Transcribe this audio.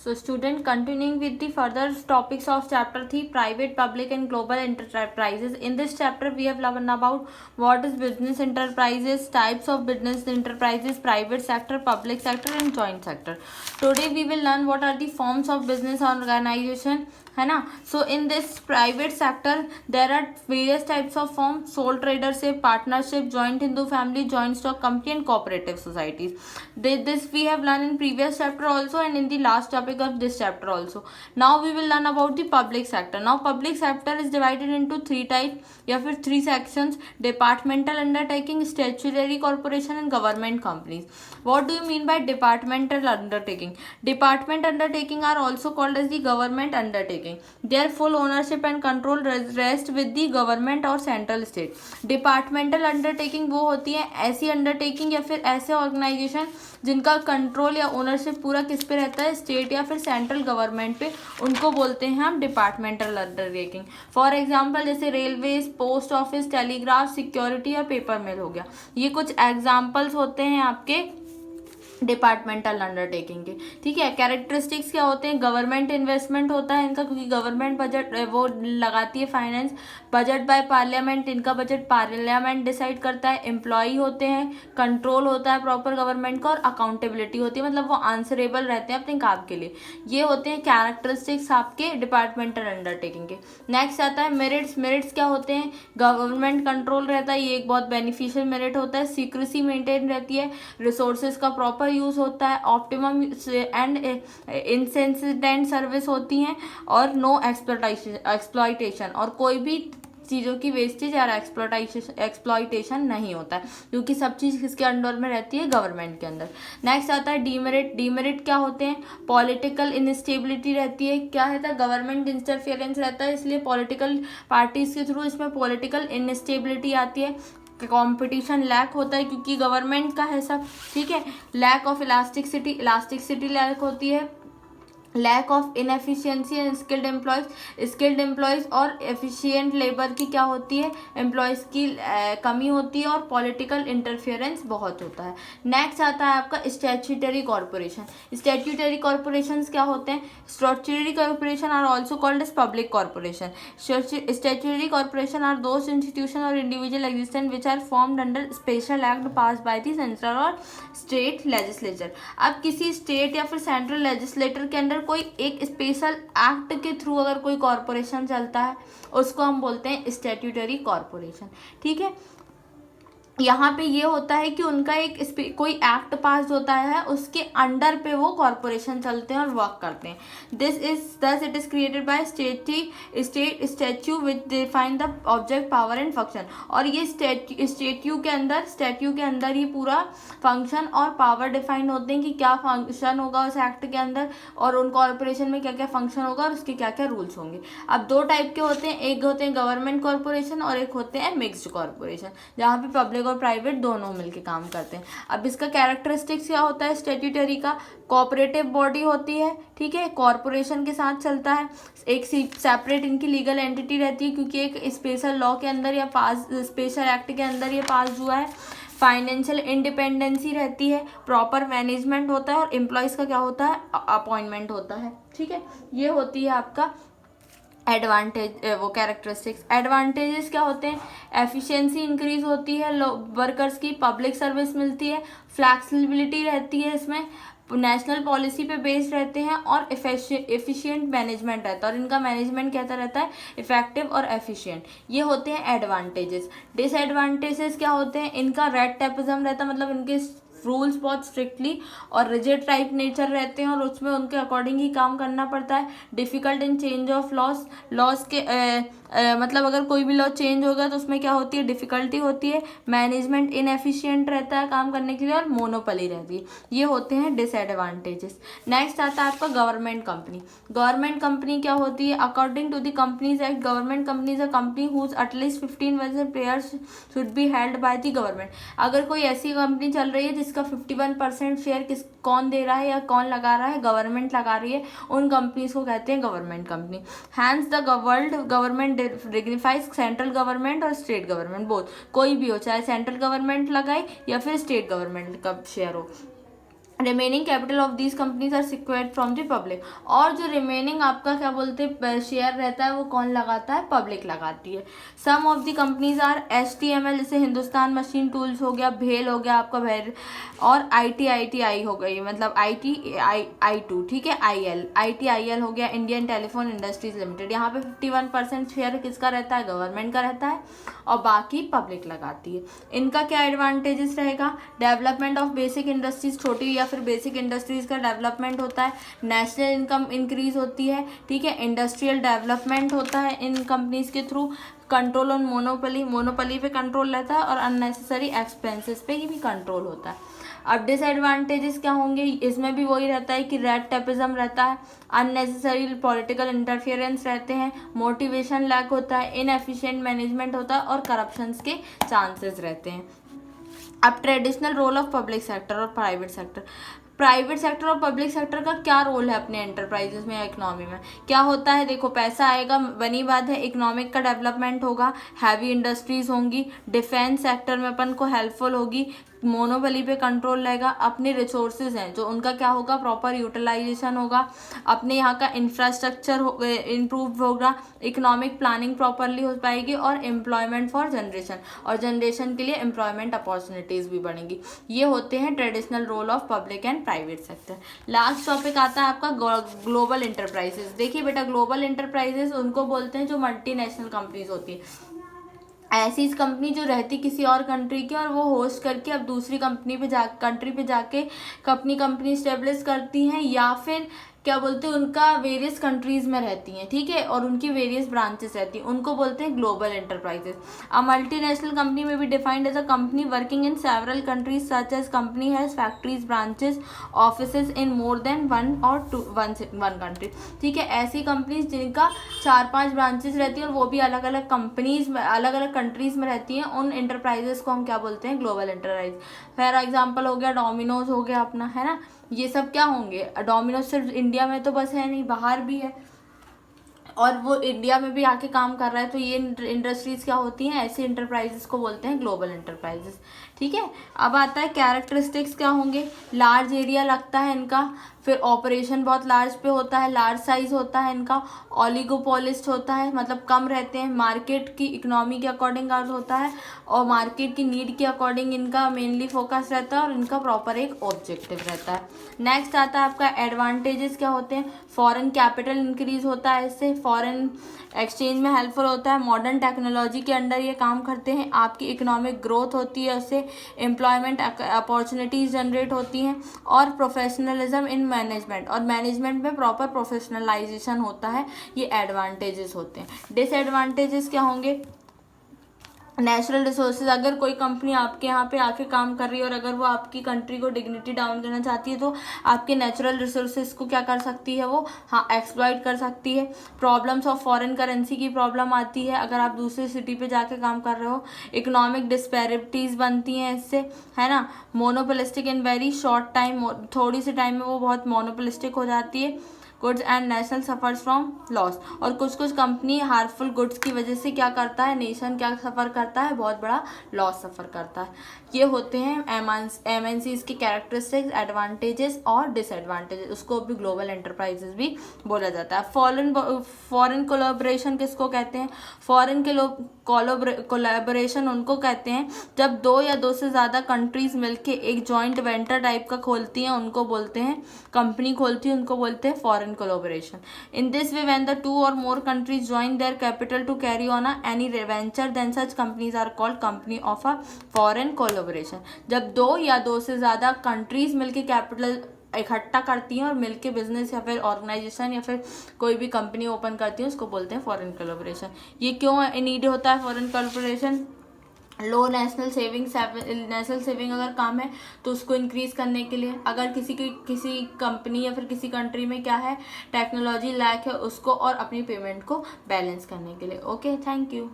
So student, continuing with the further topics of chapter 3, private, public and global enterprises. In this chapter we have learned about what is business enterprises, types of business enterprises, private sector, public sector and joint sector. Today we will learn what are the forms of business organization, है ना. So in this private sector there are various types of form, sole tradership, partnership, joint Hindu family, joint stock company and cooperative societies. This we have learned in previous chapter also and in the last topic of this chapter also. Now we will learn about the public sector. Now public sector is divided into three types या फिर three sections: departmental undertaking, statutory corporation and government companies. What do you mean by departmental undertaking? Department undertaking are also called as the government undertaking. Their full ownership and control rest with the government or central state. Departmental undertaking वो होती है ऐसी undertaking या फिर ऐसे organization जिनका control या ownership पूरा किस पे रहता है, स्टेट या फिर सेंट्रल गवर्नमेंट पे, उनको बोलते हैं हम डिपार्टमेंटल अंडरटेकिंग. फॉर एग्जांपल जैसे railways, post office, telegraph, security या पेपर मिल हो गया. ये कुछ एग्जांपल्स होते हैं आपके डिपार्टमेंटल अंडरटेकिंग के. ठीक है. कैरेक्टरिस्टिक्स क्या होते हैं? गवर्नमेंट इन्वेस्टमेंट होता है इनका, क्योंकि गवर्नमेंट बजट वो लगाती है फाइनेंस. बजट बाय पार्लियामेंट, इनका बजट पार्लियामेंट डिसाइड करता है. एम्प्लॉई होते हैं, कंट्रोल होता है प्रॉपर गवर्नमेंट का, और अकाउंटेबिलिटी होती है, मतलब वो आंसरेबल रहते हैं अपने काम के लिए. ये होते हैं कैरेक्टरिस्टिक्स आपके डिपार्टमेंटल अंडरटेकिंग के. नेक्स्ट आता है मेरिट्स. मेरिट्स क्या होते हैं? गवर्नमेंट कंट्रोल रहता है, ये एक बहुत बेनिफिशियल मेरिट होता है. सीक्रेसी मेंटेन रहती है, रिसोर्सेज का प्रॉपर यूज होता है, ऑप्टिमम एंड इंसेंसिडेंट सर्विस होती हैं, और नो एक्सप्लॉइटेशन, और कोई भी चीज़ों की वेस्टेज या एक्सप्लॉइटेशन नहीं होता है, क्योंकि सब चीज़ किसके अंडर में रहती है? गवर्नमेंट के अंदर. नेक्स्ट आता है डीमेरिट. डीमेरिट क्या होते हैं? पॉलिटिकल इनस्टेबिलिटी रहती है. क्या रहता है? गवर्नमेंट इंटरफेरेंस रहता है, इसलिए पॉलिटिकल पार्टीज के थ्रू इसमें पॉलिटिकल इनस्टेबिलिटी आती है. कंपटीशन लैक होता है क्योंकि गवर्नमेंट का है सब. ठीक है. लैक ऑफ इलास्टिसिटी लैक होती है. Lack of inefficiency and skilled employees और एफिशिएंट लेबर की क्या होती है? एम्प्लॉयज़ की कमी होती है, और पॉलिटिकल इंटरफेरेंस बहुत होता है. नेक्स्ट आता है आपका स्टैट्यूटरी कॉर्पोरेशन. स्टैट्यूटरी कॉर्पोरेशंस क्या होते हैं? Statutory corporation are also called as public corporation. Statutory corporation are those institution और individual existent which are formed under special act pass by the central और स्टेट लेजिस्लेचर. अब किसी state या फिर central legislator के अंदर कोई एक स्पेशल एक्ट के थ्रू अगर कोई कॉरपोरेशन चलता है, उसको हम बोलते हैं स्टैट्यूटरी कॉरपोरेशन. ठीक है. यहाँ पे ये होता है कि उनका एक कोई एक्ट पास होता है, उसके अंडर पे वो कॉरपोरेशन चलते हैं और वर्क करते हैं. Thus it is created by state statute which define the object, power and function. और ये स्टैट्यू के अंदर ही पूरा फंक्शन और पावर डिफाइन होते हैं कि क्या फंक्शन होगा उस एक्ट के अंदर, और उन कॉरपोरेशन में क्या क्या फंक्शन होगा और उसके क्या क्या रूल्स होंगे. अब दो टाइप के होते हैं, एक होते हैं गवर्नमेंट कॉरपोरेशन और एक होते हैं मिक्स्ड कॉरपोरेशन, जहाँ पे पब्लिक और प्राइवेट दोनों मिलके काम करते हैं. अब इसका कैरेक्टरिस्टिक्स क्या होता है? स्टैट्यूटरी का कोऑपरेटिव बॉडी होती है. ठीक है. कॉरपोरेशन के साथ चलता है, एक सेपरेट इनकी लीगल एंटिटी रहती है, क्योंकि एक स्पेशल लॉ के अंदर या पास स्पेशल एक्ट के अंदर ये पास हुआ है. फाइनेंशियल इंडिपेंडेंसी रहती है, प्रॉपर मैनेजमेंट होता है, और एम्प्लॉयज़ का क्या होता है? अपॉइंटमेंट होता है. ठीक है. ये होती है आपका एडवांटेज, वो कैरेक्टरिस्टिक्स. एडवांटेजेस क्या होते हैं? एफिशिएंसी इंक्रीज होती है वर्कर्स की, पब्लिक सर्विस मिलती है, फ्लैक्सिबिलिटी रहती है इसमें, नेशनल पॉलिसी पे बेस्ड रहते हैं, और एफिशिएंट मैनेजमेंट रहता है, और इनका मैनेजमेंट कैसा रहता है? इफेक्टिव और एफिशिएंट. ये होते हैं एडवांटेजेस. डिसएडवांटेजेस क्या होते हैं? इनका रेड टेपिज्म रहता है, मतलब इनके रूल्स बहुत स्ट्रिक्टली और रिजिड टाइप नेचर रहते हैं, और उसमें उनके अकॉर्डिंग ही काम करना पड़ता है. Difficult in change of loss के मतलब अगर कोई भी लॉ चेंज होगा तो उसमें क्या होती है? डिफ़िकल्टी होती है. मैनेजमेंट इनएफिशिएंट रहता है काम करने के लिए, और मोनोपोली रहती है. ये होते हैं डिसएडवांटेजेस. नेक्स्ट आता है आपका गवर्नमेंट कंपनी. गवर्नमेंट कंपनी क्या होती है? According to the companies act, government company is a company whose at least 15% shares should be held by the government. अगर कोई ऐसी कंपनी चल रही है जिसका 51% शेयर कौन दे रहा है या कौन लगा रहा है? गवर्नमेंट लगा रही है. उन कंपनीज को कहते हैं government company. Hence the world government dignifies central government और स्टेट गवर्नमेंट बोथ. कोई भी हो, चाहे सेंट्रल गवर्नमेंट लगाए या फिर स्टेट गवर्नमेंट का शेयर हो. Remaining capital of these companies are secured from the public. और जो रिमेनिंग आपका क्या बोलते हैं शेयर रहता है वो कौन लगाता है, पब्लिक लगाती है। Some of the companies are HTML, जैसे हिंदुस्तान मशीन टूल्स हो गया, भेल हो गया आपका भेल, और ITI हो गई, मतलब I2, ठीक है, ITIL हो गया, इंडियन टेलीफोन इंडस्ट्रीज लिमिटेड। यहाँ पे 51% शेयर किसका रहता है, गवर्नमेंट का रहता है, और बाकी पब्लिक लगाती है। इनका क्या एडवांटेजेस रहेगा, डेवलपमेंट ऑफ बेसिक इंडस्ट्रीज, छोटी या फिर बेसिक इंडस्ट्रीज का डेवलपमेंट होता है, नेशनल इनकम इंक्रीज होती है, ठीक है, इंडस्ट्रियल डेवलपमेंट होता है इन कंपनीज के थ्रू, कंट्रोल ऑन मोनोपोली पे कंट्रोल रहता है, और अननेसेसरी एक्सपेंसेस पे भी कंट्रोल होता है। अब डिसएडवांटेजेस क्या होंगे, इसमें भी वही रहता है कि रेड टेपिज्म रहता है, अननेसेसरी पॉलिटिकल इंटरफेरेंस रहते हैं, मोटिवेशन लैक होता है, इनएफिशिएंट मैनेजमेंट होता है, और करप्शंस के चांसेस रहते हैं। अब traditional role of public sector और प्राइवेट सेक्टर। प्राइवेट सेक्टर और पब्लिक सेक्टर का क्या रोल है अपने एंटरप्राइजेस में या इकोनॉमी में, क्या होता है, देखो पैसा आएगा, बनी बात है, इकोनॉमिक का डेवलपमेंट होगा, हैवी इंडस्ट्रीज होंगी, डिफेंस सेक्टर में अपन को हेल्पफुल होगी, मोनोपोली पे कंट्रोल रहेगा, अपने रिसोर्सेज हैं जो उनका क्या होगा, प्रॉपर यूटिलाइजेशन होगा, अपने यहाँ का इंफ्रास्ट्रक्चर इम्प्रूव होगा, इकोनॉमिक प्लानिंग प्रॉपरली हो पाएगी, और एम्प्लॉयमेंट फॉर जनरेशन, और जनरेशन के लिए एम्प्लॉयमेंट अपॉर्चुनिटीज भी बढ़ेंगी। ये होते हैं traditional role of public and private sector. Last topic आता है आपका ग्लोबल इंटरप्राइजेस। देखिए बेटा, ग्लोबल इंटरप्राइजेस उनको बोलते हैं जो मल्टीनेशनल कंपनीज होती है, ऐसी कंपनी जो रहती किसी और कंट्री की, और वो होस्ट करके अब दूसरी कंट्री पे जाके अपनी कंपनी स्टेब्लिश करती हैं, या फिर क्या बोलते हैं उनका वेरियस कंट्रीज में रहती हैं, ठीक है, और उनकी वेरियस ब्रांचेस रहती हैं, उनको बोलते हैं global enterprises. A multinational company में भी defined as a company working in several countries such as company has factories, branches, offices in more than one country, ठीक है, ऐसी कंपनीज जिनका 4-5 ब्रांचेस रहती हैं और वो भी अलग अलग कंपनीज में अलग अलग कंट्रीज में रहती हैं, उन एंटरप्राइजेस को हम क्या बोलते हैं, ग्लोबल एंटरप्राइज। फॉर एग्जाम्पल हो गया डोमिनोज हो गया अपना, है ना, ये सब क्या होंगे, डोमिनोज सिर्फ इंडिया में तो बस है नहीं, बाहर भी है, और वो इंडिया में भी आके काम कर रहा है, तो ये इंडस्ट्रीज क्या होती हैं, ऐसी इंटरप्राइजेस को बोलते हैं ग्लोबल इंटरप्राइजेस, ठीक है। अब आता है कैरेक्टरिस्टिक्स क्या होंगे, लार्ज एरिया लगता है इनका, फिर ऑपरेशन बहुत लार्ज पे होता है, लार्ज साइज होता है इनका, ओलिगोपोलिस्ट होता है, मतलब कम रहते हैं, मार्केट की इकोनॉमी के अकॉर्डिंग होता है, और मार्केट की नीड के अकॉर्डिंग इनका मेनली फोकस रहता है, और इनका प्रॉपर एक ऑब्जेक्टिव रहता है। नेक्स्ट आता है आपका एडवांटेजेस क्या होते हैं, फॉरेन कैपिटल इंक्रीज होता है, इससे फॉरेन एक्सचेंज में हेल्पफुल होता है, मॉडर्न टेक्नोलॉजी के अंडर ये काम करते हैं, आपकी इकोनॉमिक ग्रोथ होती है, उससे एम्प्लॉयमेंट अपॉर्चुनिटीज जनरेट होती हैं, और प्रोफेशनलिज्म इन मैनेजमेंट, और मैनेजमेंट में प्रॉपर प्रोफेशनलाइजेशन होता है, ये एडवांटेजेस होते हैं। डिसएडवांटेजेस क्या होंगे, नेचुरल रिसोर्सेज, अगर कोई कंपनी आपके यहाँ पे आके काम कर रही है और अगर वो आपकी कंट्री को डिग्निटी डाउन करना चाहती है तो आपके नेचुरल रिसोर्सेज को क्या कर सकती है वो, हाँ, एक्सप्लॉइट कर सकती है। प्रॉब्लम्स ऑफ फॉरेन करेंसी की प्रॉब्लम आती है अगर आप दूसरी सिटी पे जाके काम कर रहे हो, इकोनॉमिक डिस्पैरिटीज बनती हैं इससे, है ना, monopolistic in very short time, थोड़ी सी टाइम में वो बहुत मोनोपोलिस्टिक हो जाती है, goods and national suffers from loss, और कुछ कुछ कंपनी हार्मफुल गुड्स की वजह से क्या करता है, नेशन क्या सफ़र करता है, बहुत बड़ा लॉस सफ़र करता है। ये होते हैं MNCs की कैरेक्टरिस्टिक्स, एडवांटेजेस और डिसएडवांटेजेस, उसको भी ग्लोबल एंटरप्राइजेस भी बोला जाता है। फॉरेन कोलैबोरेशन किसको कहते हैं, फॉरेन के लोग कोलैबोरेशन उनको कहते हैं जब 2 या 2 से ज़्यादा कंट्रीज मिलके एक जॉइंट वेंचर टाइप का खोलती हैं, उनको बोलते हैं, कंपनी खोलती है उनको बोलते हैं foreign collaboration. In this way when the 2 or more countries join their capital to carry on any venture, then such companies are called company of a foreign collaboration। जब 2 या 2 से ज़्यादा कंट्रीज मिलके कैपिटल इकट्ठा करती हैं और मिलके बिजनेस या फिर ऑर्गेनाइजेशन या फिर कोई भी कंपनी ओपन करती है, उसको बोलते हैं फॉरेन कोलैबोरेशन। ये क्यों नीड होता है फॉरेन कोलैबोरेशन, लो नेशनल सेविंग अगर काम है तो उसको इंक्रीज करने के लिए, अगर किसी कंपनी या फिर किसी कंट्री में क्या है टेक्नोलॉजी लैक है, उसको और अपनी पेमेंट को बैलेंस करने के लिए। Okay, thank you.